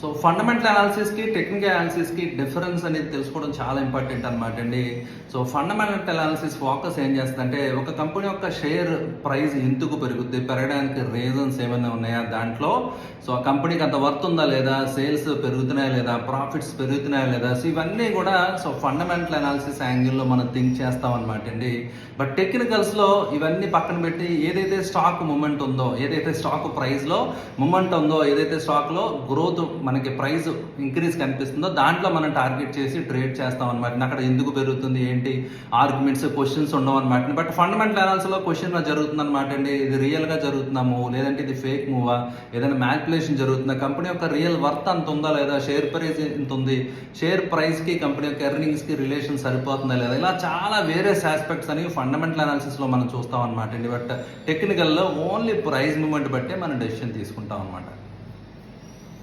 So fundamental అనాలిసిస్కి technical అనాలిసిస్కి difference అనేది తెలుసుకోవడం చాలా ఇంపార్టెంట్ అనమాట అండి. సో ఫండమెంటల్ అనాలిసిస్ ఫోకస్ ఏం చేస్తుందంటే ఒక కంపెనీ యొక్క షేర్ ప్రైస్ ఎందుకు పెరుగుద్ది, పెరగడానికి రీజన్స్ ఏమైనా ఉన్నాయా దాంట్లో, సో ఆ కంపెనీకి అంత వర్త్ ఉందా లేదా, సేల్స్ పెరుగుతున్నాయా లేదా, ప్రాఫిట్స్ పెరుగుతున్నాయా లేదా, సో ఇవన్నీ కూడా సో ఫండమెంటల్ అనాలిసిస్ యాంగిల్లో మనం థింక్ చేస్తాం అనమాట అండి. బట్ టెక్నికల్స్లో ఇవన్నీ పక్కన పెట్టి ఏదైతే స్టాక్ మూమెంట్ ఉందో, ఏదైతే స్టాక్ ప్రైస్లో మూమెంట్ ఉందో, ఏదైతే స్టాక్లో గ్రోత్ మనకి ప్రైస్ ఇంక్రీజ్ కనిపిస్తుందో దాంట్లో మనం టార్గెట్ చేసి ట్రేడ్ చేస్తాం అనమాట. అక్కడ ఎందుకు పెరుగుతుంది ఏంటి ఆర్గ్యుమెంట్స్ క్వశ్చన్స్ ఉండవు అనమాట. బట్ ఫండమెంటల్ అనాలిసిస్లో క్వశ్చన్ జరుగుతుంది అనమాట అండి. ఇది రియల్గా జరుగుతుందా మూవ్, లేదంటే ఇది ఫేక్ మూవా, ఏదైనా మ్యానిపులేషన్ జరుగుతుందా, కంపెనీ యొక్క రియల్ వర్త్ అంత ఉందా లేదా, షేర్ ప్రైస్ ఎంత ఉంది, షేర్ ప్రైస్కి కంపెనీ యొక్క ఎర్నింగ్స్కి రిలేషన్ సరిపోతుందా లేదా, ఇలా చాలా వేరియస్ ఆస్పెక్ట్స్ అనేవి ఫండమెంటల్ అనాలిసిస్లో మనం చూస్తాం అనమాట అండి. బట్ టెక్నికల్లో ఓన్లీ ప్రైస్ మూమెంట్ బట్టే మనం డెసిషన్ తీసుకుంటాం అనమాట.